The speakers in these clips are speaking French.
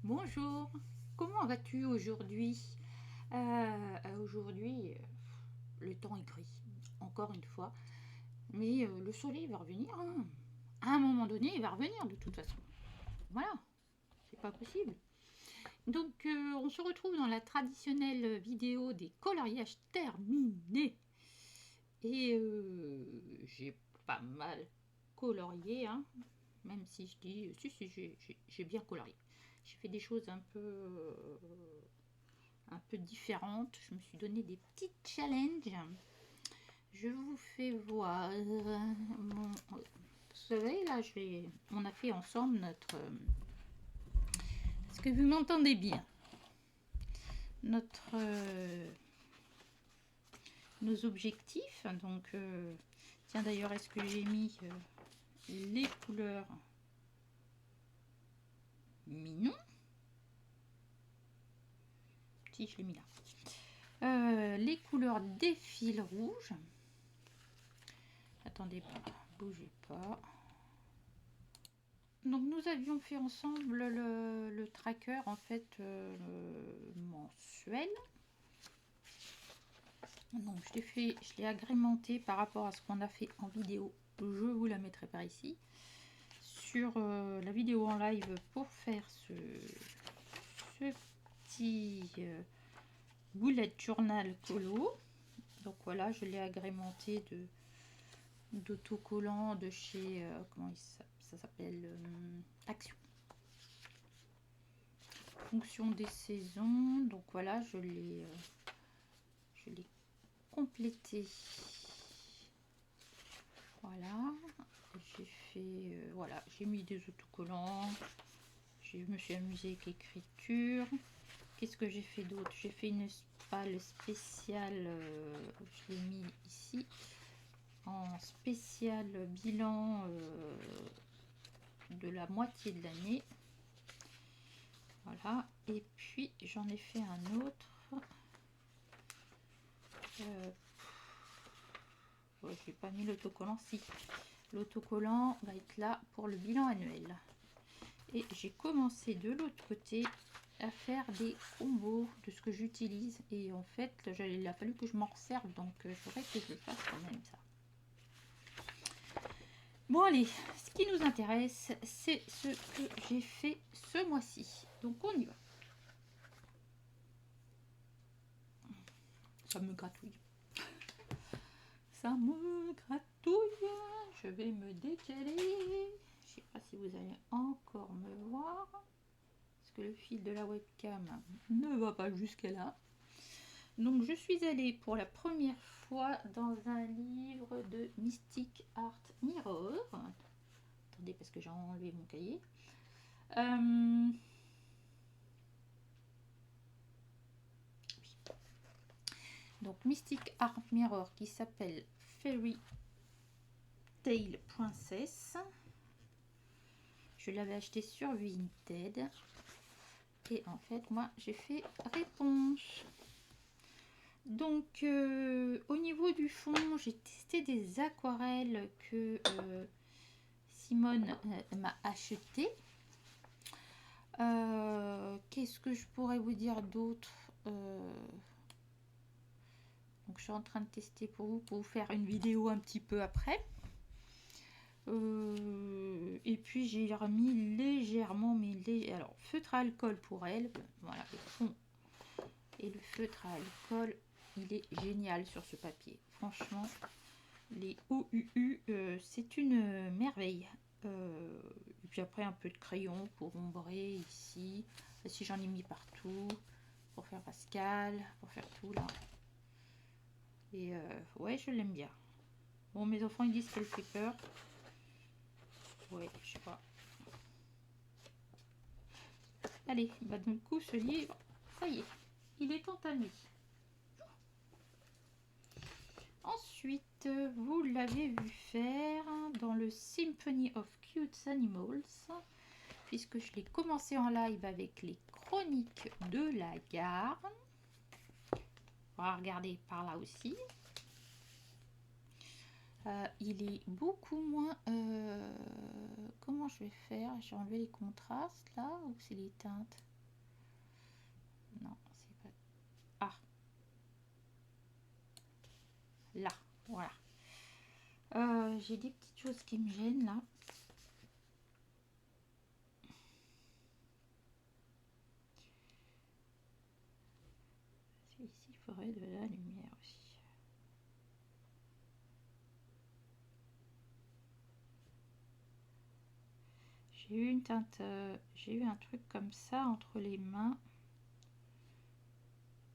Bonjour, comment vas-tu aujourd'hui? Aujourd'hui, le temps est gris, encore une fois, mais le soleil va revenir, hein. À un moment donné, il va revenir de toute façon. Voilà, c'est pas possible. Donc, on se retrouve dans la traditionnelle vidéo des coloriages terminés. Et j'ai pas mal colorié, hein, même si je dis, si, j'ai bien colorié. J'ai fait des choses un peu différentes. Je me suis donné des petits challenges. Je vous fais voir mon... Vous savez, là, on a fait ensemble notre... Est-ce que vous m'entendez bien? Notre... nos objectifs. Donc, tiens, d'ailleurs, est-ce que j'ai mis les couleurs? Mignon. Si, je l'ai mis là. Les couleurs des fils rouges. Attendez, bougez pas. Donc nous avions fait ensemble le tracker en fait mensuel. Donc je l'ai agrémenté par rapport à ce qu'on a fait en vidéo. Je vous la mettrai par ici. Sur la vidéo en live pour faire ce petit bullet journal colo. Donc voilà, je l'ai agrémenté d'autocollants de chez comment ça s'appelle, Action, fonction des saisons. Donc voilà, je l'ai complété. Voilà, j'ai fait voilà, j'ai mis des autocollants, je me suis amusée avec l'écriture. Qu'est-ce que j'ai fait d'autre? J'ai fait une spale spéciale, je l'ai mis ici en spécial bilan de la moitié de l'année. Voilà, et puis j'en ai fait un autre. J'ai pas mis l'autocollant. Si, l'autocollant va être là pour le bilan annuel. Et j'ai commencé de l'autre côté à faire des combos de ce que j'utilise. Et en fait, il a fallu que je m'en resserve. Donc, il faudrait que je fasse quand même ça. Bon, allez, ce qui nous intéresse, c'est ce que j'ai fait ce mois-ci. Donc, on y va. Ça me gratouille. Ça me gratouille. Je vais me décaler. Je sais pas si vous allez encore me voir. Parce que le fil de la webcam ne va pas jusqu'à là. Donc je suis allée pour la première fois dans un livre de Mystic Art Mirror. Attendez, parce que j'ai enlevé mon cahier. Donc Mystic Art Mirror qui s'appelle Fairy Tail Princess. Je l'avais acheté sur Vinted. Et en fait, moi, j'ai fait réponse. Donc, au niveau du fond, j'ai testé des aquarelles que Simone m'a acheté. Qu'est-ce que je pourrais vous dire d'autre? Donc, je suis en train de tester pour vous faire une vidéo un petit peu après. Et puis, j'ai remis légèrement, alors, feutre à alcool pour elle. Voilà, le fond. Et le feutre à alcool, il est génial sur ce papier. Franchement, les OUU, c'est une merveille. Et puis après, un peu de crayon pour ombrer ici. Si j'en ai mis partout. Pour faire Pascal, pour faire tout là. Et ouais, je l'aime bien. Bon, mes enfants, ils disent qu'elle fait peur. Ouais, je sais pas. Allez, bah du coup, ce livre, ça y est, il est entamé. Ensuite, vous l'avez vu faire dans le Symphony of Cute Animals, puisque je l'ai commencé en live avec les chroniques de la gare. On va regarder par là aussi. Il est beaucoup moins... comment je vais faire? J'ai enlevé les contrastes là, ou c'est les teintes? Non, c'est pas... Ah, là, voilà. J'ai des petites choses qui me gênent là. Ici, il faudrait de la lumière aussi. J'ai eu une teinte, j'ai eu un truc comme ça entre les mains.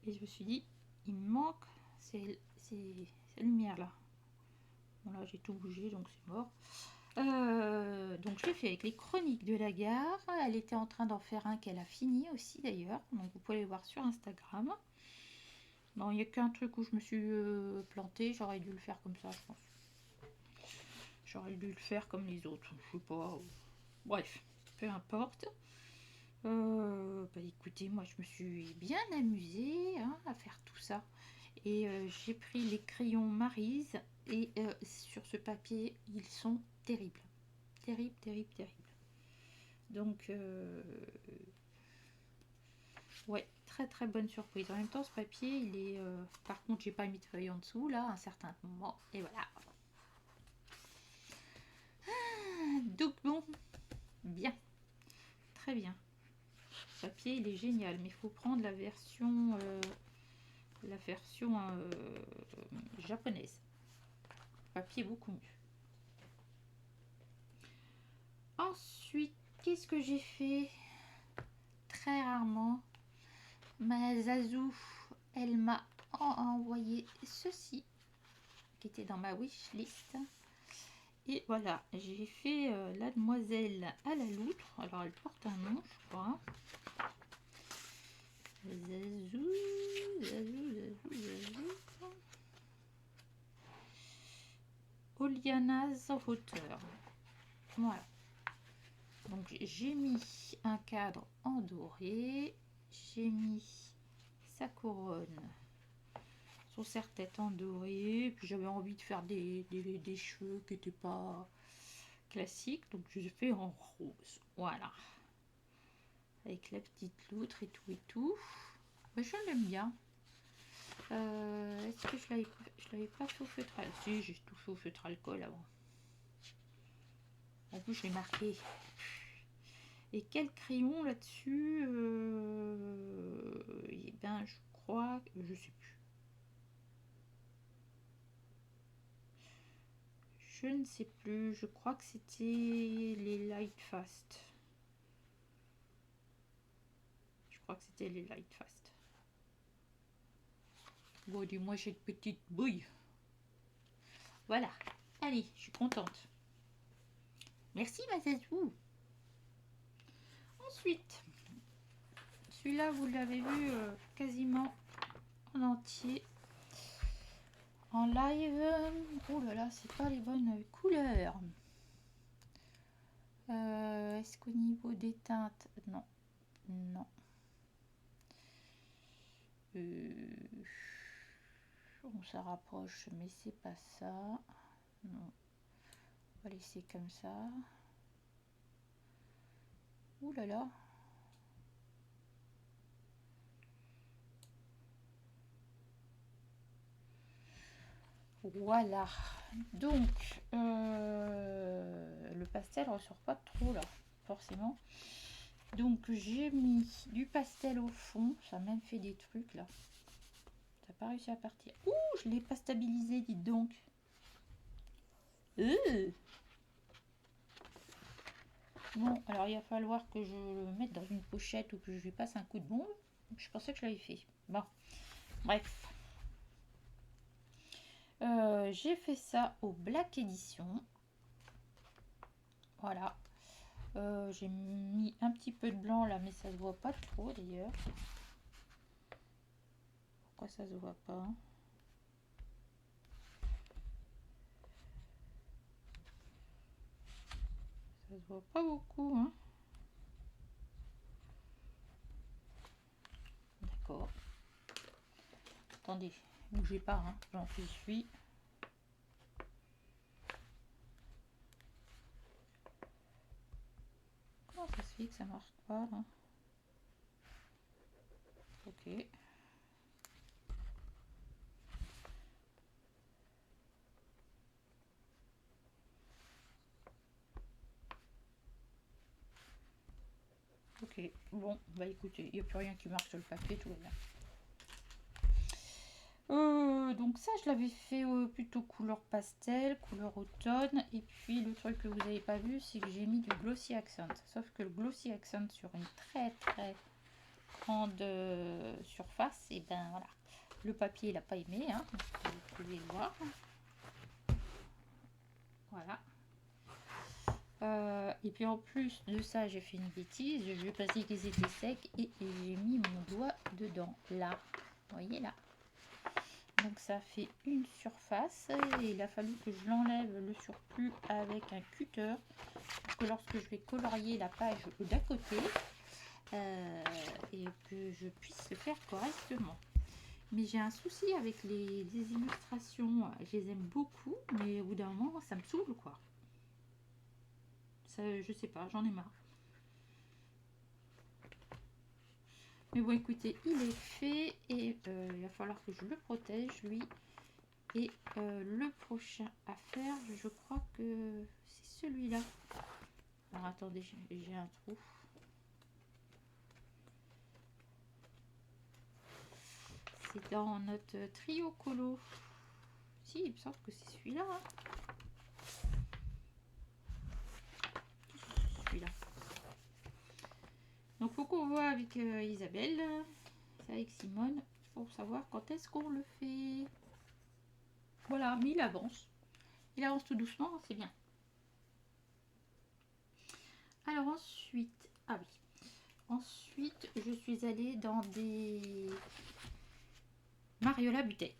Et je me suis dit, il me manque ces lumières là. Bon là j'ai tout bougé donc c'est mort. Donc je l'ai fait avec les chroniques de la gare. Elle était en train d'en faire un qu'elle a fini aussi d'ailleurs. Donc vous pouvez les voir sur Instagram. Non, il n'y a qu'un truc où je me suis plantée. J'aurais dû le faire comme ça, je pense. J'aurais dû le faire comme les autres. Je sais pas. Bref, peu importe. Bah écoutez, moi je me suis bien amusée hein, à faire tout ça. Et j'ai pris les crayons Maryse. Et sur ce papier, ils sont terribles. Terrible, terrible, terrible. Donc, ouais, très très bonne surprise. En même temps, ce papier, il est... par contre, j'ai pas mis de feuille en dessous, là, à un certain moment. Et voilà. Donc bon, bien. Très bien. Ce papier, il est génial. Mais il faut prendre la version japonaise. Le papier est beaucoup mieux. Ensuite, qu'est-ce que j'ai fait? Très rarement, ma Zazou, elle m'a envoyé ceci qui était dans ma wishlist. Et voilà, j'ai fait la demoiselle à la loutre. Alors elle porte un nom, je crois. Zazou, Zazou, Zazou, Zazou. Oliana's hauteur. Voilà. Donc j'ai mis un cadre en doré. J'ai mis sa couronne sur serre-tête en doré. Puis j'avais envie de faire des cheveux qui n'étaient pas classiques. Donc je fais en rose. Voilà. Avec la petite loutre et tout et tout. Mais je l'aime bien. Est-ce que je l'avais pas fait au feutre à... Si, j'ai tout fait au feutre alcool avant. En plus, je l'ai marqué. Et quel crayon là-dessus eh ben, je crois... Je sais plus. Je ne sais plus. Je crois que c'était les Light Fast. Je crois que c'était les Light Fast. Bon, dis-moi, j'ai une petite bouille. Voilà. Allez, je suis contente. Merci, ma Zazou. Ensuite, celui-là, vous l'avez vu quasiment en entier. En live. Oh là là, c'est pas les bonnes couleurs. Est-ce qu'au niveau des teintes... Non. Non. On se rapproche, mais c'est pas ça. Non. On va laisser comme ça. Ouh là là. Voilà. Donc, le pastel ressort pas trop là, forcément. Donc, j'ai mis du pastel au fond. Ça a même fait des trucs là. Ça n'a pas réussi à partir. Ouh, je l'ai pas stabilisé, dites donc. Bon, alors il va falloir que je le mette dans une pochette ou que je lui passe un coup de bombe. Je pensais que je l'avais fait. Bon, bref. J'ai fait ça au Black Edition. Voilà. J'ai mis un petit peu de blanc là, mais ça se voit pas trop d'ailleurs. Pourquoi ça se voit pas? Ça se voit pas beaucoup, hein. D'accord. Attendez, bougez pas, hein. J'en suis. Comment ça se fait que ça marche pas là? Ok. Ok, bon, bah écoutez, il n'y a plus rien qui marche sur le papier, tout va bien. Donc ça, je l'avais fait plutôt couleur pastel, couleur automne. Et puis le truc que vous n'avez pas vu, c'est que j'ai mis du glossy accent. Sauf que le glossy accent sur une très grande surface, et ben voilà, le papier il n'a pas aimé, hein, vous pouvez le voir. Voilà. Et puis en plus de ça, j'ai fait une bêtise. Je pensais qu'ils étaient secs et j'ai mis mon doigt dedans, là. Vous voyez là. Donc ça fait une surface et il a fallu que je l'enlève le surplus avec un cutter pour que lorsque je vais colorier la page d'à côté et que je puisse le faire correctement. Mais j'ai un souci avec les illustrations, je les aime beaucoup, mais au bout d'un moment ça me saoule quoi. Ça, je sais pas, j'en ai marre. Mais bon écoutez, il est fait et il va falloir que je le protège lui. Et le prochain à faire, je crois que c'est celui-là. Alors attendez, j'ai un trou. C'est dans notre trio colo. Si, il me semble que c'est celui-là. Hein. Celui-là. Donc faut qu'on voit avec Isabelle, avec Simone, pour savoir quand est-ce qu'on le fait. Voilà, mais il avance. Il avance tout doucement, c'est bien. Alors ensuite, ah oui. Ensuite, je suis allée dans des Mariola Budek.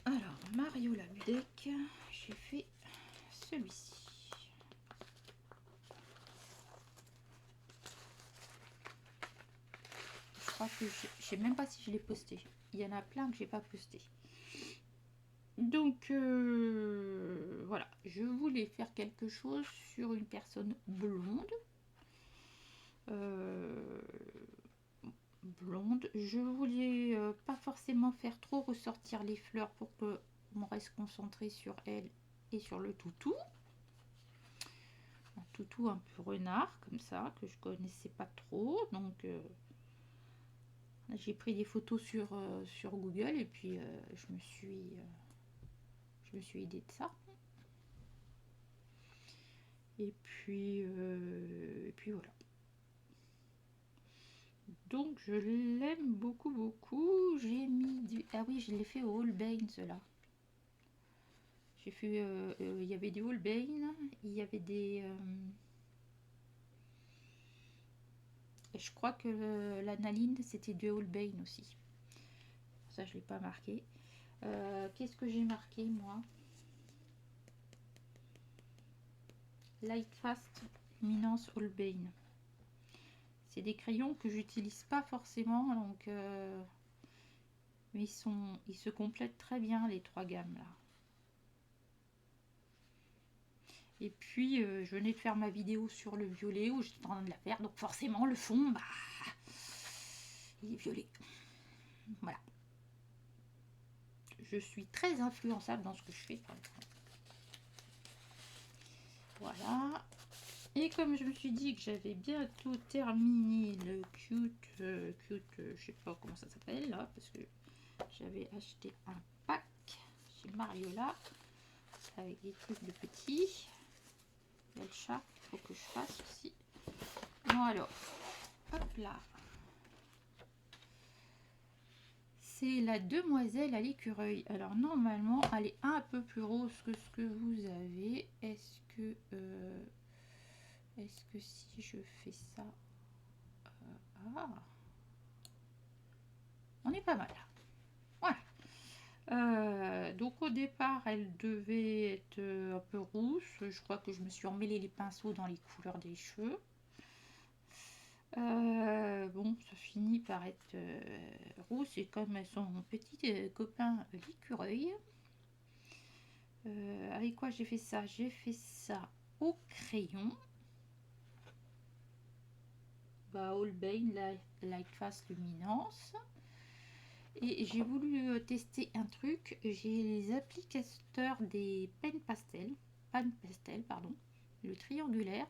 Alors, Mariola Budek, j'ai fait celui-ci. Je crois que je sais même pas si je l'ai posté. Il y en a plein que j'ai pas posté. Donc voilà, je voulais faire quelque chose sur une personne blonde. Blonde. Je voulais pas forcément faire trop ressortir les fleurs pour que on reste concentré sur elle et sur le toutou. Un toutou un peu renard comme ça que je connaissais pas trop, donc j'ai pris des photos sur Google et puis je me suis aidée de ça. Et puis voilà. Donc je l'aime beaucoup. J'ai mis du... Ah oui, je l'ai fait au Holbein cela. J'ai fait... il y avait des Holbein, il y avait des... je crois que l'analine c'était du Holbein aussi. Ça je l'ai pas marqué. Qu'est-ce que j'ai marqué moi? Light Fast Luminance Holbein. C'est des crayons que j'utilise pas forcément, donc mais ils se complètent très bien les trois gammes là. Et puis je venais de faire ma vidéo sur le violet où j'étais en train de la faire, donc forcément le fond, bah, il est violet. Voilà. Je suis très influençable dans ce que je fais. Voilà. Et comme je me suis dit que j'avais bientôt terminé le cute, je sais pas comment ça s'appelle là, parce que j'avais acheté un pack chez Mariola avec des trucs de petits. Il y a le chat qu'il faut que je fasse aussi. Bon alors, hop là. C'est la demoiselle à l'écureuil. Alors normalement, elle est un peu plus rose que ce que vous avez. Est-ce que si je fais ça, on est pas mal. Voilà. Donc au départ, elle devait être un peu rousse. Je crois que je me suis emmêlé les pinceaux dans les couleurs des cheveux. Bon, ça finit par être rouge, et comme son petit copain l'écureuil. Avec quoi j'ai fait ça? J'ai fait ça au crayon. Holbein Light Fast Luminance. Et j'ai voulu tester un truc. J'ai les applicateurs des pan pastel, pardon, le triangulaire.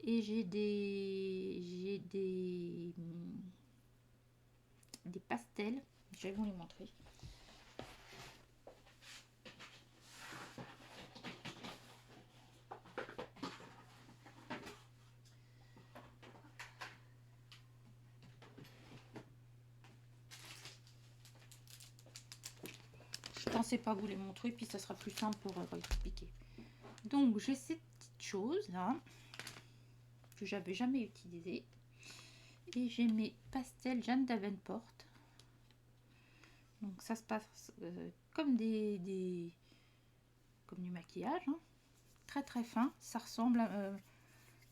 Et des pastels. Je vais vous les montrer. Je pensais pas vous les montrer, puis ça sera plus simple pour expliquer. Donc j'ai cette petite chose là que j'avais jamais utilisée, et j'ai mes pastels Jeanne Davenport. Donc ça se passe comme comme du maquillage, hein. Très très fin. Ça ressemble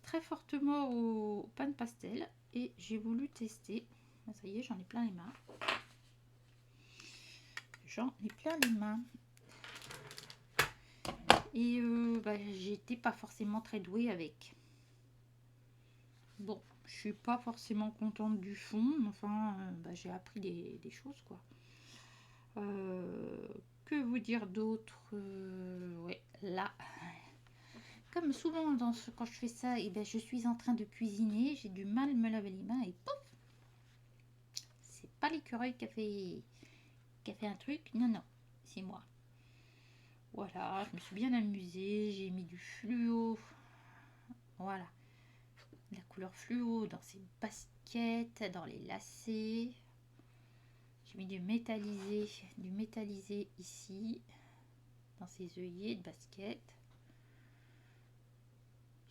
très fortement au pan pastel, et j'ai voulu tester. Ça y est, j'en ai plein les mains. Et j'étais pas forcément très douée avec. Bon, je suis pas forcément contente du fond, mais enfin, j'ai appris des choses, quoi. Que vous dire d'autre? Ouais, là, comme souvent quand je fais ça, je suis en train de cuisiner, j'ai du mal à me laver les mains et pouf, c'est pas l'écureuil qui a fait un truc, non, non, c'est moi. Voilà, je me suis bien amusée, j'ai mis du fluo, voilà, la couleur fluo dans ces baskets, dans les lacets. J'ai mis du métallisé ici, dans ces œillets de basket.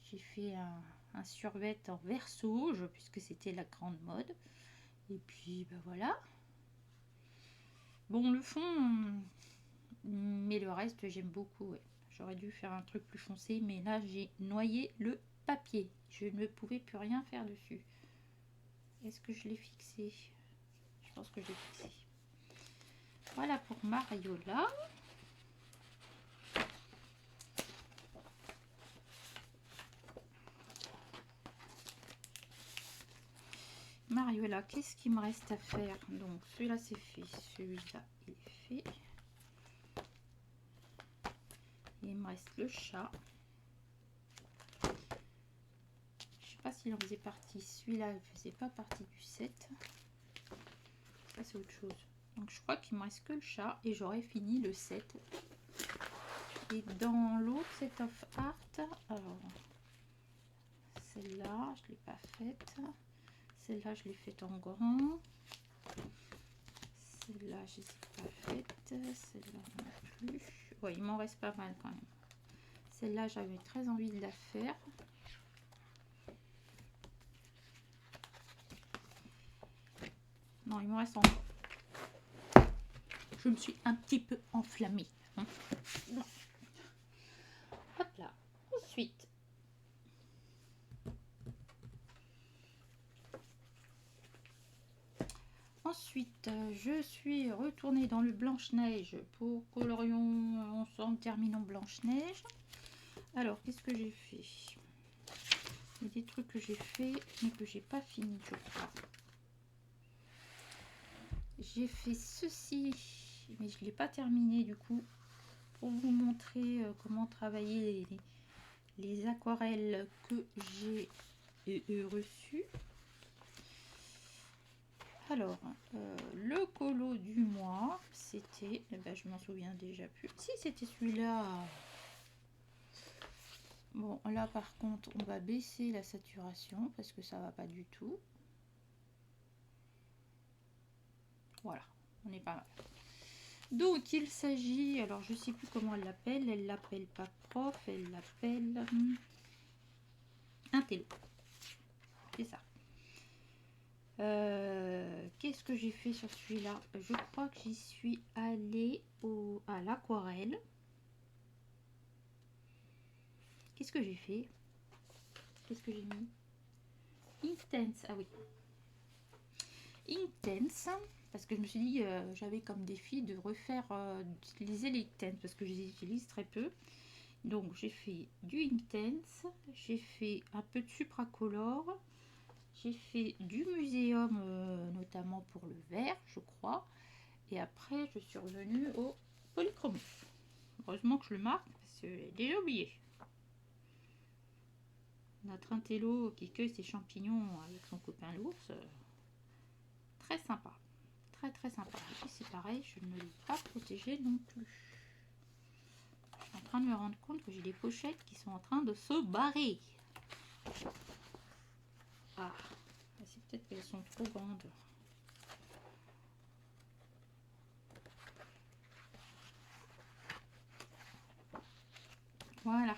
J'ai fait un survêt en vert sauge, puisque c'était la grande mode. Et puis, voilà. Bon, le fond, mais le reste, j'aime beaucoup. Ouais. J'aurais dû faire un truc plus foncé, mais là, j'ai noyé le papier. Je ne pouvais plus rien faire dessus. Est-ce que je l'ai fixé? Je pense que je l'ai fixé. Voilà pour Mariola. Mariola, qu'est-ce qu'il me reste à faire? Donc, celui-là, c'est fait. Celui-là, il est fait. Il me reste le chat. Je sais pas s'il en faisait partie. Celui-là, il faisait pas partie du set. Ça, c'est autre chose. Donc, je crois qu'il me reste que le chat et j'aurai fini le set. Et dans l'autre set of art, alors, celle-là, je ne l'ai pas faite. Celle-là, je l'ai faite en grand. Celle-là, je ne les ai pas faites. Celle-là, non plus. Ouais, il m'en reste pas mal quand même. Celle-là, j'avais très envie de la faire. Non, il me reste encore. Je me suis un petit peu enflammée. Hein. Hop là. Ensuite, je suis retournée dans le Blanche-Neige pour colorions ensemble, terminons Blanche-Neige. Alors, qu'est-ce que j'ai fait? Il y a des trucs que j'ai fait, mais que j'ai pas fini, je crois. J'ai fait ceci, mais je ne l'ai pas terminé du coup, pour vous montrer comment travailler les aquarelles que j'ai reçues. Alors, le colo du mois, c'était, je m'en souviens déjà plus. Si, c'était celui-là. Bon, là par contre, on va baisser la saturation parce que ça va pas du tout. Voilà, on est pas mal. Donc, il s'agit, alors je sais plus comment elle l'appelle pas prof, elle l'appelle un télo. C'est ça. Qu'est-ce que j'ai fait sur celui-là? Je crois que j'y suis allée à l'aquarelle. Qu'est-ce que j'ai fait? Qu'est-ce que j'ai mis? Intense, ah oui. Intense, parce que je me suis dit, j'avais comme défi de refaire, d'utiliser les Intense, parce que je les utilise très peu. Donc j'ai fait du Intense, j'ai fait un peu de supracolor, j'ai fait du muséum, notamment pour le vert, je crois. Et après, je suis revenue au Polychromus. Heureusement que je le marque parce que j'ai déjà oublié. Notre intello qui cueille ses champignons avec son copain l'ours. Très sympa. Très très sympa. Et c'est pareil, je ne l'ai pas protégé non plus. Je suis en train de me rendre compte que j'ai des pochettes qui sont en train de se barrer. Ah, c'est peut-être qu'elles sont trop grandes. Voilà.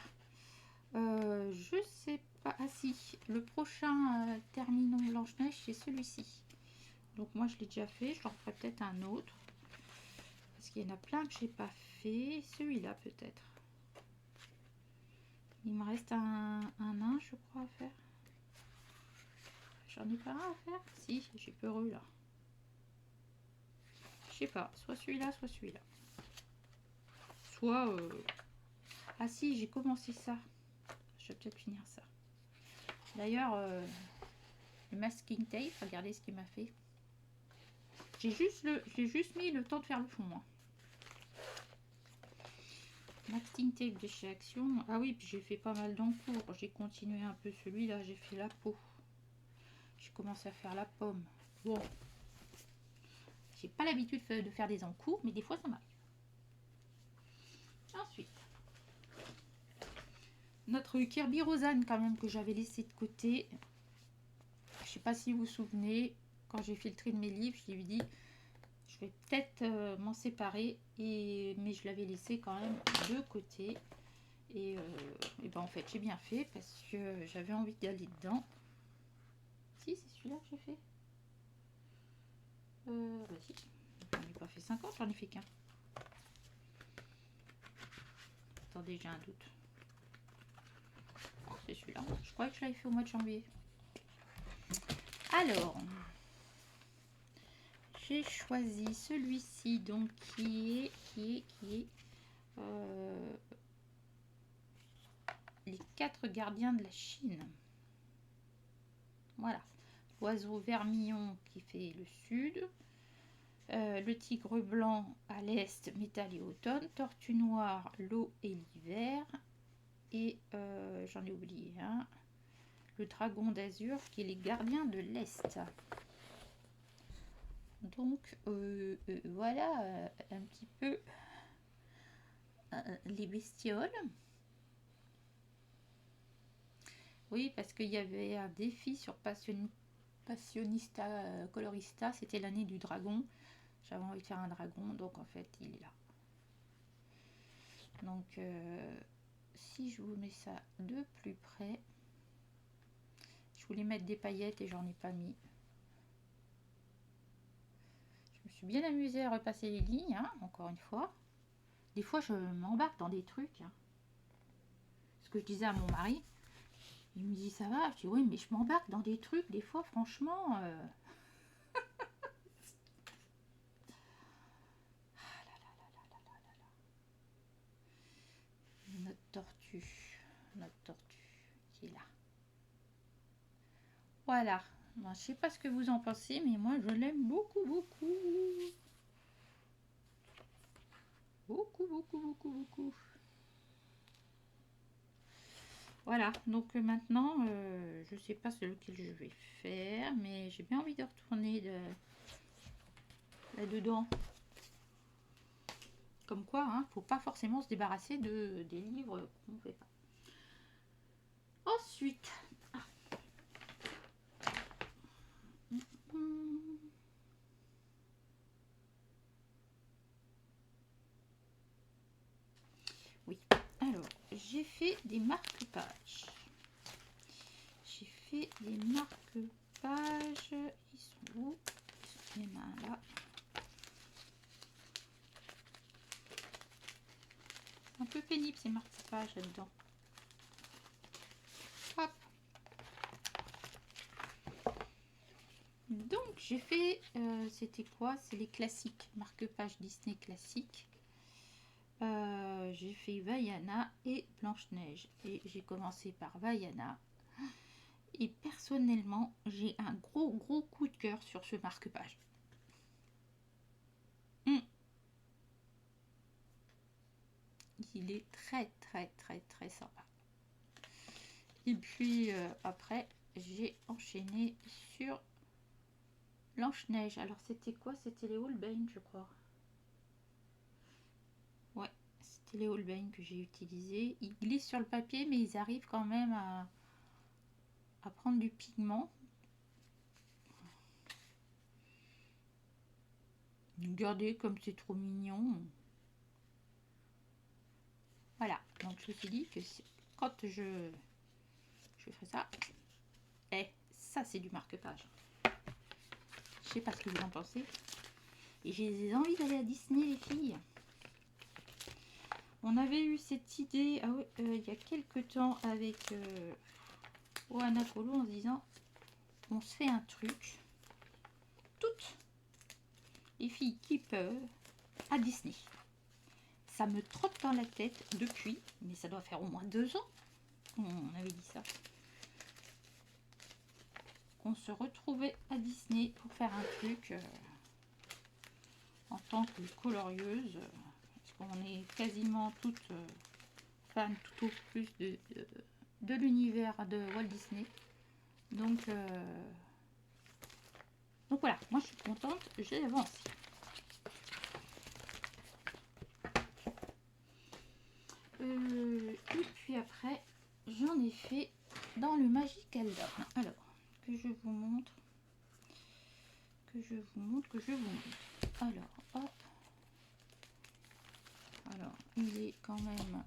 Je sais pas. Ah si, le prochain Terminons Blanche-Neige, c'est celui-ci. Donc moi je l'ai déjà fait, j'en ferai peut-être un autre. Parce qu'il y en a plein que j'ai pas fait. Celui-là peut-être. Il me reste un nain, je crois, à faire. J'en ai pas un à faire? Si, j'ai peureux là. Je sais pas, soit celui-là, soit celui-là. Soit... Ah si, j'ai commencé ça. Je vais peut-être finir ça. D'ailleurs, le masking tape, regardez ce qu'il m'a fait. J'ai juste mis le temps de faire le fond. Hein. Masking tape de chez Action. Ah oui, puis j'ai fait pas mal d'encours. J'ai continué un peu celui-là, j'ai fait la peau. J'ai commencé à faire la pomme. Bon. J'ai pas l'habitude de faire des encours, mais des fois ça m'arrive. Ensuite, notre Kirby Rosanne quand même que j'avais laissé de côté. Je sais pas si vous vous souvenez, quand j'ai fait le tri de mes livres, je lui ai dit je vais peut-être m'en séparer, mais je l'avais laissé quand même de côté. Et ben en fait j'ai bien fait parce que j'avais envie d'aller dedans. Si c'est celui-là que j'ai fait. Bah si, j'en ai pas fait 50, j'en ai fait qu'un. Attendez, j'ai un doute. C'est celui-là. Je crois que je l'avais fait au mois de janvier. Alors, j'ai choisi celui-ci, donc qui est les 4 gardiens de la Chine. Voilà. L'oiseau vermillon qui fait le sud. Le tigre blanc à l'est, métal et automne. Tortue noire, l'eau et l'hiver. Et j'en ai oublié un. Le dragon d'azur qui est les gardiens de l'est. Donc voilà un petit peu les bestioles. Oui, parce qu'il y avait un défi sur Passionista Colorista, c'était l'année du dragon. J'avais envie de faire un dragon, donc en fait il est là. Donc si je vous mets ça de plus près, je voulais mettre des paillettes et j'en ai pas mis. Je me suis bien amusée à repasser les lignes, hein, encore une fois. Des fois je m'embarque dans des trucs. Hein. Ce que je disais à mon mari, il me dit ça va, je dis oui mais je m'embarque dans des trucs, des fois franchement... notre tortue qui est là. Voilà. Bon, je sais pas ce que vous en pensez, mais moi je l'aime beaucoup, beaucoup. Beaucoup, beaucoup, beaucoup, beaucoup. Voilà, donc maintenant, je sais pas lequel je vais faire, mais j'ai bien envie de retourner là-dedans. Comme quoi, hein, faut pas forcément se débarrasser des livres qu'on ne fait pas. Ensuite, oui, alors j'ai fait des marque-pages. J'ai fait des marque-pages. Ils sont où? Il y en a un là. Un peu pénible ces marque-pages là-dedans. Hop. Donc j'ai fait, c'était quoi? C'est les classiques, marque-pages Disney classiques. J'ai fait Vaiana et Blanche-Neige. Et j'ai commencé par Vaiana. Et personnellement, j'ai un gros coup de cœur sur ce marque-page. il est très sympa. Et puis après j'ai enchaîné sur Blanche-Neige. Alors c'était quoi? C'était les Holbein, je crois. Ouais, c'était les Holbein que j'ai utilisé. Ils glissent sur le papier, mais ils arrivent quand même à prendre du pigment. Regardez comme c'est trop mignon. Voilà, donc je me suis dit que quand je ferai ça, ça c'est du marque-page. Je sais pas ce que vous en pensez. Et j'ai envie d'aller à Disney, les filles. On avait eu cette idée il y a quelques temps avec Oana Colo en se disant on se fait un truc, toutes les filles qui peuvent, à Disney. Ça me trotte dans la tête depuis, mais ça doit faire au moins 2 ans. On avait dit ça. Qu'on se retrouvait à Disney pour faire un truc en tant que colorieuse. Parce qu'on est quasiment toutes fans tout au plus de l'univers de Walt Disney. Donc voilà, moi je suis contente, j'ai avancé. Et puis après, j'en ai fait dans le Magical Down. Alors, que je vous montre. Alors, hop. Alors, il est quand même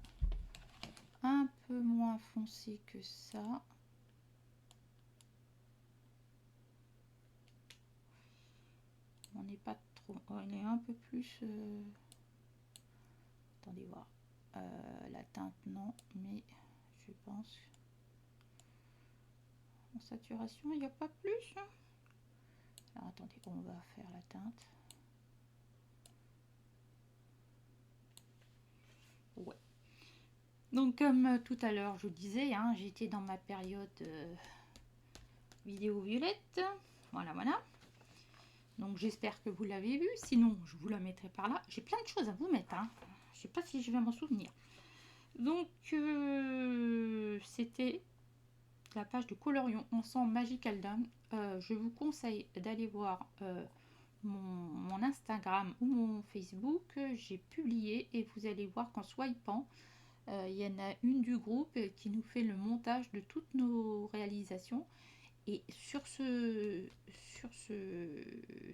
un peu moins foncé que ça. On n'est pas trop... Oh, il est un peu plus... Attendez voir. La teinte, non. Mais je pense... En saturation, il n'y a pas plus. Alors, attendez, on va faire la teinte. Ouais. Donc, comme tout à l'heure, je vous disais, hein, j'étais dans ma période vidéo violette. Voilà, voilà. Donc, j'espère que vous l'avez vu. Sinon, je vous la mettrai par là. J'ai plein de choses à vous mettre. Hein. Je sais pas si je vais m'en souvenir. Donc, c'était la page de Colorion Ensemble Magical Down. Je vous conseille d'aller voir mon Instagram ou mon Facebook. J'ai publié et vous allez voir qu'en swipant, il y en a une du groupe qui nous fait le montage de toutes nos réalisations. Et sur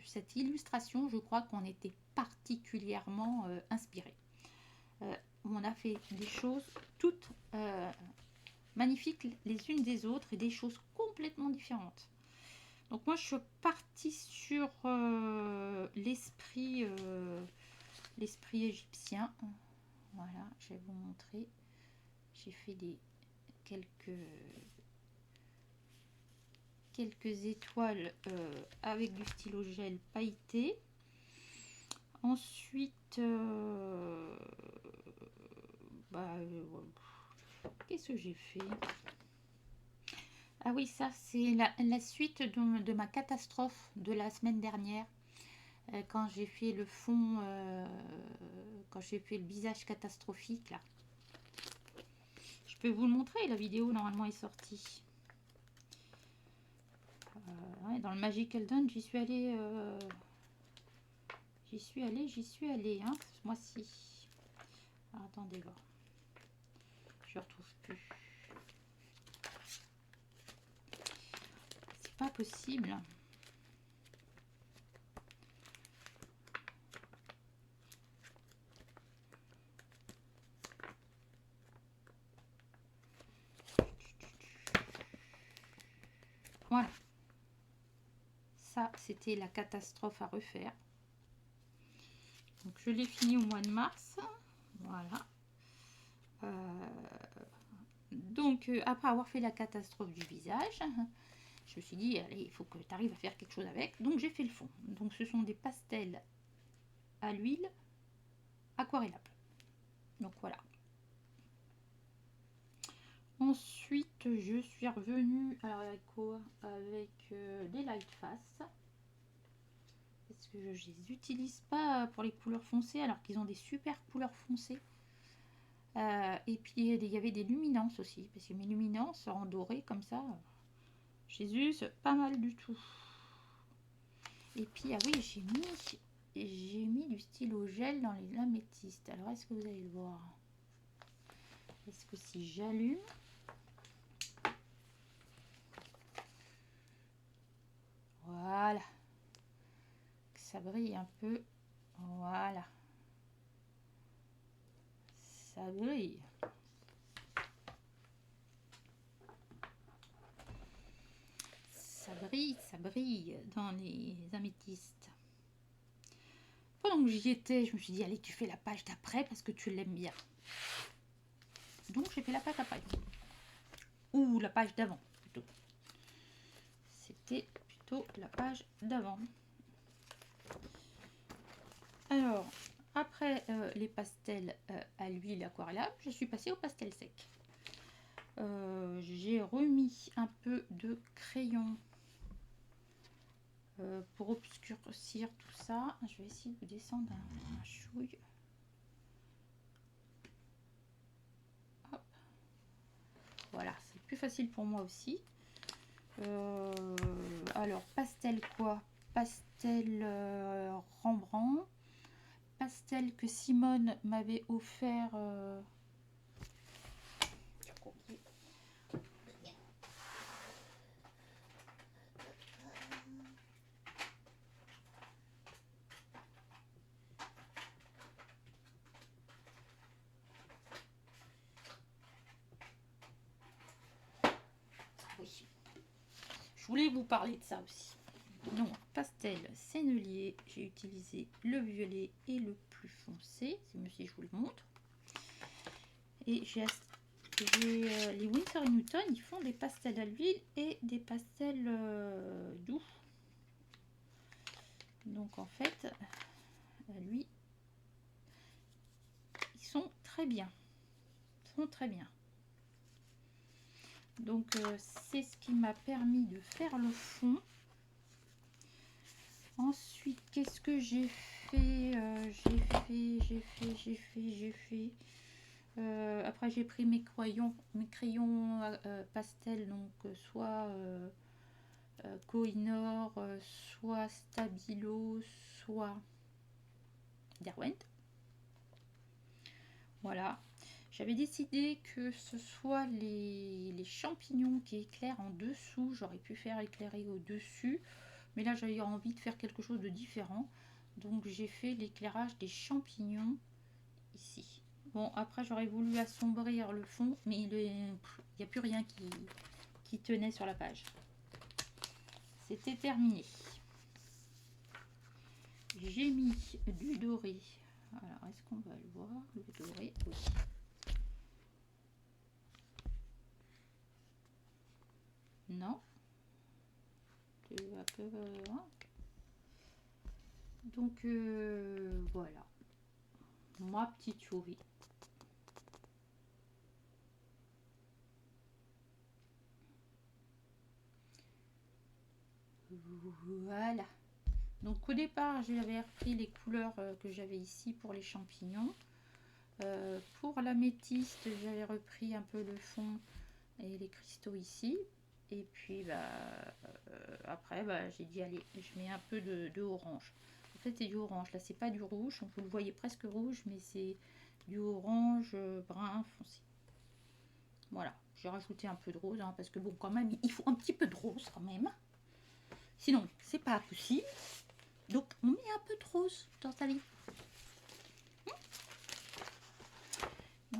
cette illustration, je crois qu'on était particulièrement inspirés. On a fait des choses toutes magnifiques les unes des autres et des choses complètement différentes. Donc moi je suis partie sur l'esprit égyptien. Voilà, je vais vous montrer. J'ai fait quelques étoiles avec du stylo gel pailleté. Ensuite, qu'est-ce que j'ai fait? Ah oui, ça c'est la suite de ma catastrophe de la semaine dernière. Quand j'ai fait le fond, quand j'ai fait le visage catastrophique là. Je peux vous le montrer, la vidéo normalement est sortie. Ouais, dans le Magical Down, j'y suis allée, hein, ce mois-ci. Attendez voir. Je retrouve plus. C'est pas possible. Voilà. Ça, c'était la catastrophe à refaire. Donc, je l'ai fini au mois de mars. Voilà. Donc, après avoir fait la catastrophe du visage, je me suis dit, allez, il faut que tu arrives à faire quelque chose avec. Donc, j'ai fait le fond. Donc, ce sont des pastels à l'huile aquarellables. Donc, voilà. Ensuite, je suis revenue, alors avec quoi? Avec les Light Face. Parce que je les utilise pas pour les couleurs foncées, alors qu'ils ont des super couleurs foncées. Et puis il y avait des luminances aussi, parce que mes luminances en doré comme ça, Jésus, c'est pas mal du tout. Et puis, ah oui, j'ai mis du stylo gel dans les améthystes. Alors, est-ce que vous allez le voir? Est-ce que si j'allume, voilà, que ça brille un peu, voilà, ça brille. Ça brille dans les améthystes. Pendant que j'y étais, je me suis dit, allez, tu fais la page d'après parce que tu l'aimes bien. Donc, j'ai fait la page d'après. Ou la page d'avant, plutôt. C'était plutôt la page d'avant. Alors, après les pastels à l'huile aquarellable, je suis passée au pastel sec. J'ai remis un peu de crayon pour obscurcir tout ça. Je vais essayer de descendre un chouille. Hop. Voilà, c'est plus facile pour moi aussi. Alors, pastel quoi? Pastel Rembrandt. Pastel que Simone m'avait offert. Oui. Je voulais vous parler de ça aussi. Donc, pastel sennelier, j'ai utilisé le violet et le plus foncé. Si je vous le montre. Et j'ai les Winsor & Newton, ils font des pastels à l'huile et des pastels doux. Donc en fait, lui, ils sont très bien. Ils sont très bien. Donc c'est ce qui m'a permis de faire le fond. Ensuite, qu'est-ce que j'ai fait? Après, j'ai pris mes crayons pastel, donc soit Kohinoor, soit Stabilo, soit Derwent. Voilà. J'avais décidé que ce soit les champignons qui éclairent en dessous. J'aurais pu faire éclairer au-dessus. Mais là, j'avais envie de faire quelque chose de différent. Donc, j'ai fait l'éclairage des champignons ici. Bon, après, j'aurais voulu assombrir le fond. Mais il n'y a plus rien qui tenait sur la page. C'était terminé. J'ai mis du doré. Alors, est-ce qu'on va le voir? Le doré, oui. Non. Un peu, donc, voilà. Ma petite souris. Voilà. Donc au départ, j'avais repris les couleurs que j'avais ici pour les champignons. Pour l'améthyste, j'avais repris un peu le fond et les cristaux ici. Et puis après, j'ai dit allez, je mets un peu de orange. En fait, c'est du orange. Là, c'est pas du rouge. Vous le voyez presque rouge, mais c'est du orange brun foncé. Voilà. J'ai rajouté un peu de rose, hein, parce que bon, quand même, il faut un petit peu de rose quand même. Sinon, c'est pas possible. Donc, on met un peu de rose dans sa vie.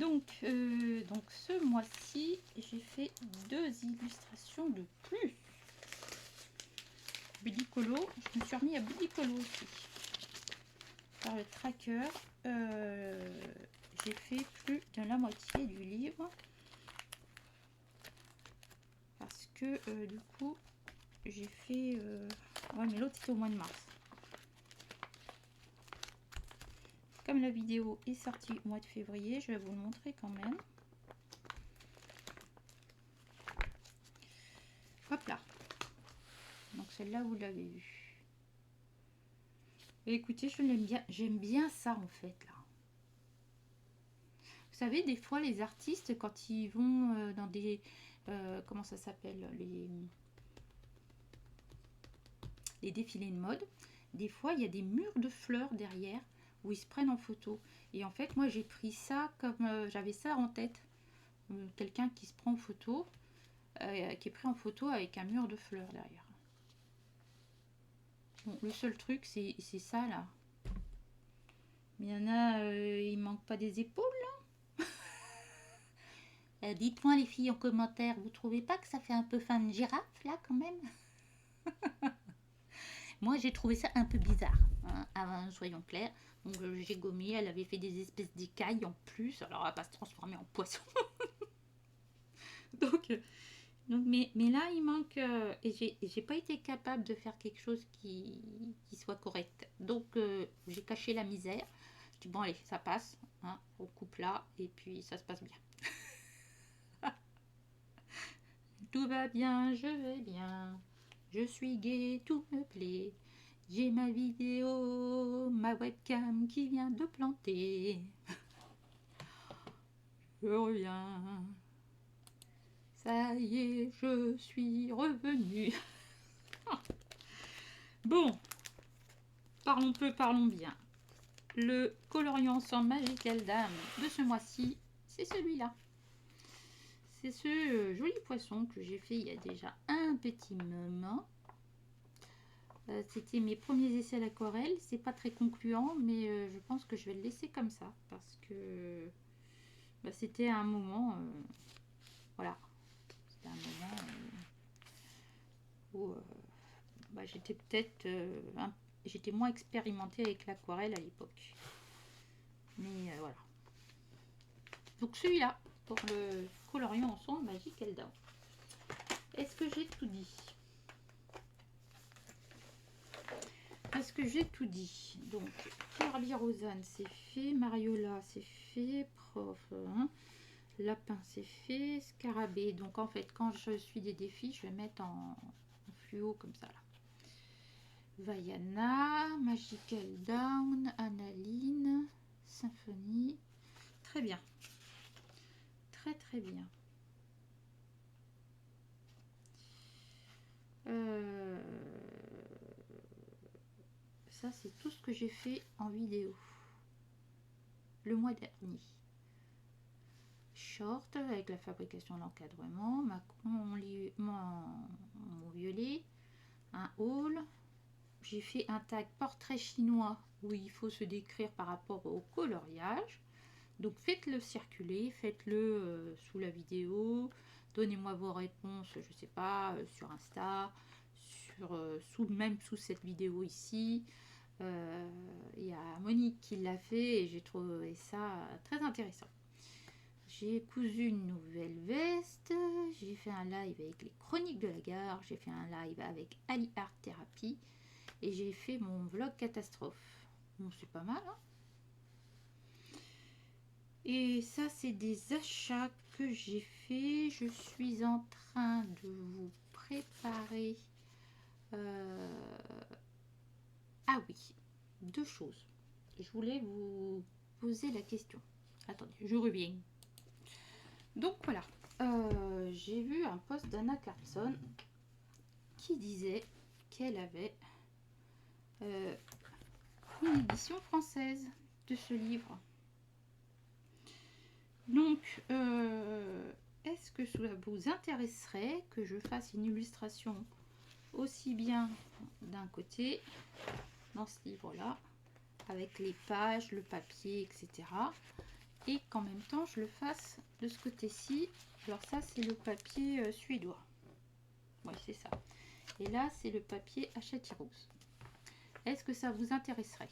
Donc ce mois-ci, j'ai fait 2 illustrations de plus. Budicolo, je me suis remis à Budicolo aussi. Par le tracker, j'ai fait plus de la moitié du livre. Parce que du coup, j'ai fait... ouais, mais l'autre c'était au mois de mars. Comme la vidéo est sortie au mois de février, je vais vous le montrer quand même. Hop là. Donc celle-là, vous l'avez vue. Et écoutez, je l'aime bien. J'aime bien ça en fait là. Vous savez, des fois, les artistes, quand ils vont dans des... comment ça s'appelle, les défilés de mode, des fois, il y a des murs de fleurs derrière où ils se prennent en photo. Et en fait, moi, j'ai pris ça comme... j'avais ça en tête. Quelqu'un qui se prend en photo, qui est pris en photo avec un mur de fleurs derrière. Bon, le seul truc, c'est ça, là. Mais il y en a, il manque pas des épaules, là. Dites-moi, les filles, en commentaire, vous trouvez pas que ça fait un peu fin de girafe, là, quand même? Moi, j'ai trouvé ça un peu bizarre, hein, avant, soyons clairs. Donc, j'ai gommé, elle avait fait des espèces d'écailles en plus. Alors, elle va pas se transformer en poisson. donc mais là, il manque... et j'ai pas été capable de faire quelque chose qui soit correct. Donc, j'ai caché la misère. Je dis, bon, allez, ça passe. Hein, on coupe là, et puis ça se passe bien. Tout va bien, je vais bien. Je suis gai, tout me plaît. J'ai ma vidéo, ma webcam qui vient de planter. Je reviens. Ça y est, je suis revenue. Bon, parlons peu, parlons bien. Le coloriant ensemble Magical Dame de ce mois-ci, c'est celui-là. C'est ce joli poisson que j'ai fait il y a déjà un petit moment. C'était mes premiers essais à l'aquarelle. C'est pas très concluant, mais je pense que je vais le laisser comme ça parce que bah, c'était un moment, voilà, c'était un moment où bah, j'étais peut-être, j'étais moins expérimentée avec l'aquarelle à l'époque. Mais voilà. Donc celui-là pour le coloriant ensemble Magical Down. Est-ce que j'ai tout dit? Est-ce que j'ai tout dit? Donc, Kirby Rosanne, c'est fait. Mariola, c'est fait. Prof, hein. Lapin, c'est fait. Scarabée. Donc, en fait, quand je suis des défis, je vais mettre en fluo comme ça. Là. Vaiana, Magical Down, Analine, Symphonie. Très bien. Très, très bien. Ça, c'est tout ce que j'ai fait en vidéo le mois dernier. Short avec la fabrication de l'encadrement, mon violet, un haul. J'ai fait un tag portrait chinois où il faut se décrire par rapport au coloriage. Donc faites-le circuler, faites-le sous la vidéo. Donnez-moi vos réponses, je sais pas, sur Insta, même sous cette vidéo ici. Il y a Monique qui l'a fait et j'ai trouvé ça très intéressant. J'ai cousu une nouvelle veste, j'ai fait un live avec les chroniques de la gare, j'ai fait un live avec Ali Art Therapy et j'ai fait mon vlog catastrophe. Bon, c'est pas mal, hein? Et ça, c'est des achats que j'ai fait. Je suis en train de vous préparer... Ah oui, deux choses. Je voulais vous poser la question. Attendez, je reviens. Donc voilà, j'ai vu un post d'Anna Carlson qui disait qu'elle avait une édition française de ce livre. Donc, est-ce que ça vous intéresserait que je fasse une illustration aussi bien d'un côté, dans ce livre-là, avec les pages, le papier, etc. et qu'en même temps, je le fasse de ce côté-ci. Alors ça, c'est le papier suédois. Oui, c'est ça. Et là, c'est le papier Hachette Rose. Est-ce que ça vous intéresserait?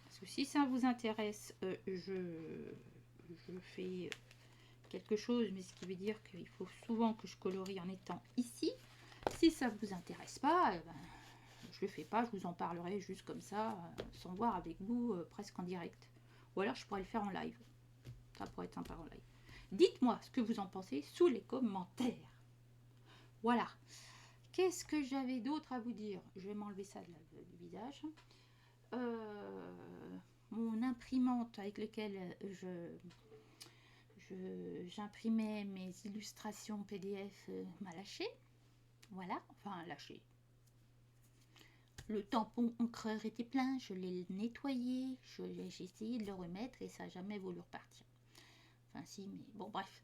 Parce que si ça vous intéresse, je fais quelque chose, mais ce qui veut dire qu'il faut souvent que je colorie en étant ici. Si ça ne vous intéresse pas, ben, je le fais pas, je vous en parlerai juste comme ça, sans voir avec vous, presque en direct. Ou alors je pourrais le faire en live. Ça pourrait être sympa en live. Dites-moi ce que vous en pensez sous les commentaires. Voilà. Qu'est-ce que j'avais d'autre à vous dire? Je vais m'enlever ça du visage. mon imprimante avec laquelle j'imprimais mes illustrations PDF m'a lâché. Voilà, enfin lâché. Le tampon encreur était plein, je l'ai nettoyé, j'ai essayé de le remettre et ça n'a jamais voulu repartir. Enfin si, mais bon bref.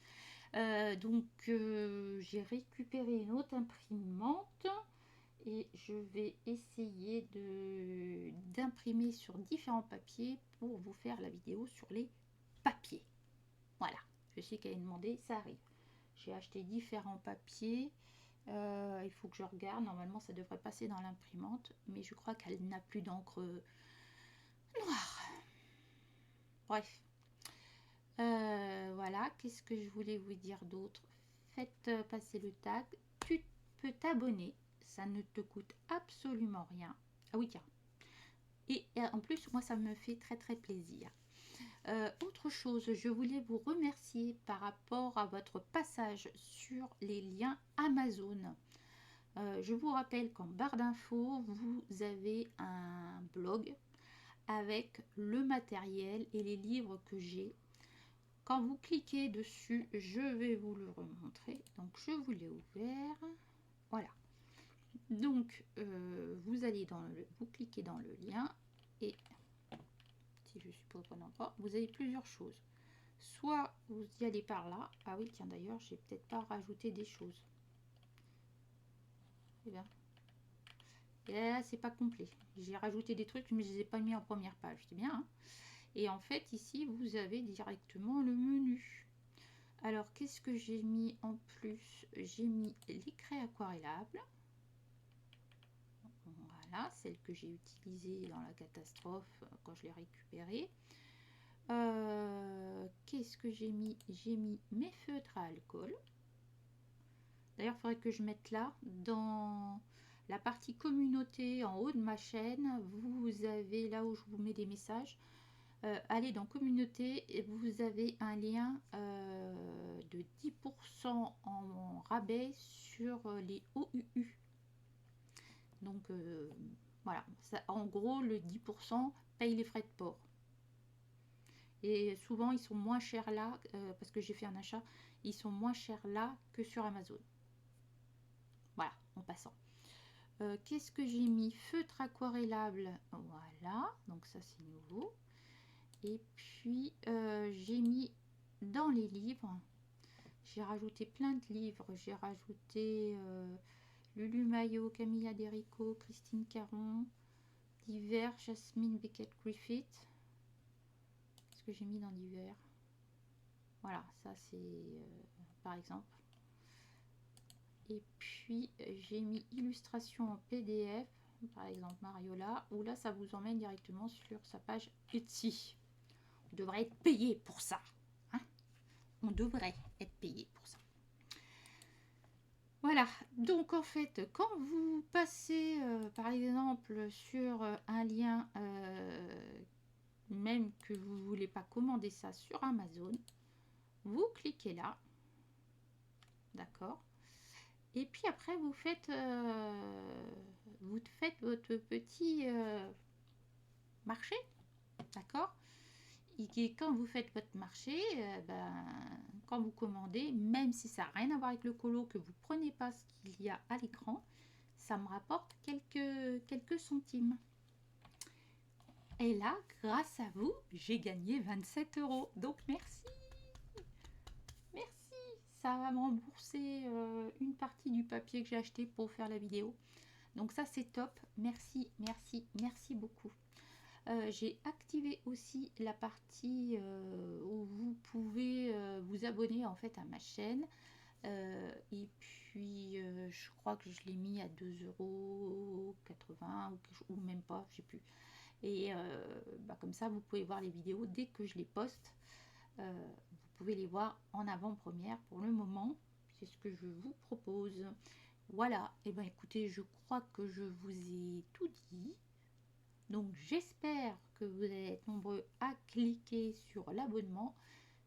Donc j'ai récupéré une autre imprimante et je vais essayer d'imprimer sur différents papiers pour vous faire la vidéo sur les papiers. Voilà, je sais qu'elle est demandée, ça arrive. J'ai acheté différents papiers. Il faut que je regarde. Normalement, ça devrait passer dans l'imprimante, mais je crois qu'elle n'a plus d'encre noire. Bref. Voilà. Qu'est-ce que je voulais vous dire d'autre? Faites passer le tag. Tu peux t'abonner. Ça ne te coûte absolument rien. Ah oui, tiens. Et en plus, moi, ça me fait très très plaisir. Autre chose, je voulais vous remercier par rapport à votre passage sur les liens Amazon. Je vous rappelle qu'en barre d'infos, vous avez un blog avec le matériel et les livres que j'ai. Quand vous cliquez dessus, je vais vous le remontrer. Donc, je vous l'ai ouvert. Voilà. Donc, vous allez vous cliquez dans le lien et si je suppose qu'on n'en pas, vous avez plusieurs choses. Soit vous y allez par là. Ah oui, tiens, d'ailleurs, j'ai peut-être pas rajouté des choses. Eh bien. Et là, c'est pas complet. J'ai rajouté des trucs, mais je les ai pas mis en première page. C'est bien. Hein, et en fait, ici, vous avez directement le menu. Alors, qu'est-ce que j'ai mis en plus? J'ai mis les craies aquarellables. Voilà, celle que j'ai utilisée dans la catastrophe quand je l'ai récupérée. Qu'est-ce que j'ai mis? J'ai mis mes feutres à alcool. D'ailleurs, il faudrait que je mette là, dans la partie communauté en haut de ma chaîne, vous avez là où je vous mets des messages. Allez dans communauté et vous avez un lien de 10% en rabais sur les OUU. Donc voilà, ça, en gros le 10% paye les frais de port. Et souvent ils sont moins chers là, parce que j'ai fait un achat, ils sont moins chers là que sur Amazon. Voilà, en passant. Qu'est-ce que j'ai mis? Feutre aquarellable, voilà, donc ça c'est nouveau. Et puis j'ai mis dans les livres, j'ai rajouté plein de livres. J'ai rajouté Lulu Maillot, Camilla Derico, Christine Caron, divers, Jasmine Beckett Griffith. Qu'est-ce que j'ai mis dans divers? Voilà, ça c'est par exemple. Et puis j'ai mis illustration en PDF, par exemple Mariola, où là ça vous emmène directement sur sa page Etsy. On devrait être payé pour ça. Hein, on devrait être payé pour ça. Voilà, donc en fait, quand vous passez par exemple sur un lien, même que vous ne voulez pas commander ça sur Amazon, vous cliquez là, d'accord? Et puis après, vous faites votre petit marché, d'accord? Et quand vous faites votre marché, quand vous commandez, même si ça n'a rien à voir avec le colo, que vous ne prenez pas ce qu'il y a à l'écran, ça me rapporte quelques centimes. Et là, grâce à vous, j'ai gagné 27 €. Donc merci. Merci. Ça va me rembourser une partie du papier que j'ai acheté pour faire la vidéo. Donc ça, c'est top. Merci, merci, merci beaucoup. J'ai activé aussi la partie où vous pouvez vous abonner en fait à ma chaîne. Et puis je crois que je l'ai mis à 2,80 € ou même pas, je sais plus. Et comme ça, vous pouvez voir les vidéos dès que je les poste. Vous pouvez les voir en avant-première pour le moment. C'est ce que je vous propose. Voilà, et bien écoutez, je crois que je vous ai tout dit. Donc j'espère que vous allez être nombreux à cliquer sur l'abonnement,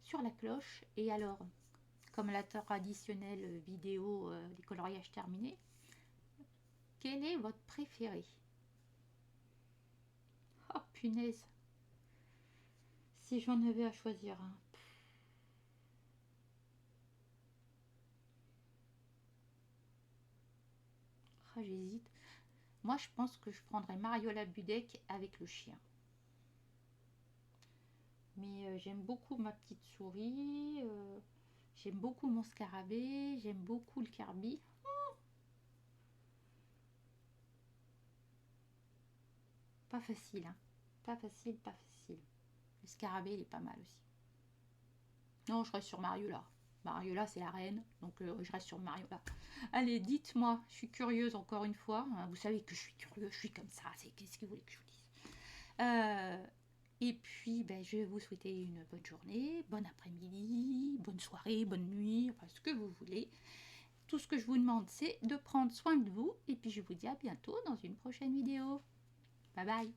sur la cloche. Et alors, comme la traditionnelle vidéo les coloriages terminés, quel est votre préféré? Oh punaise! Si j'en avais à choisir un. Ah, j'hésite. Moi, je pense que je prendrais Mariola Budek avec le chien. Mais j'aime beaucoup ma petite souris. J'aime beaucoup mon scarabée. J'aime beaucoup le Kirby. Pas facile, hein. Pas facile, pas facile. Le scarabée, il est pas mal aussi. Non, je reste sur Mariola. Mariola, c'est la reine, donc je reste sur Mariola. Allez, dites-moi, je suis curieuse encore une fois. Vous savez que je suis curieuse, je suis comme ça. Qu'est-ce que vous voulez que je vous dise? Et puis, ben, je vais vous souhaiter une bonne journée, bon après-midi, bonne soirée, bonne nuit, enfin ce que vous voulez. Tout ce que je vous demande, c'est de prendre soin de vous. Et puis, je vous dis à bientôt dans une prochaine vidéo. Bye bye.